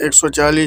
140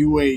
UAE۔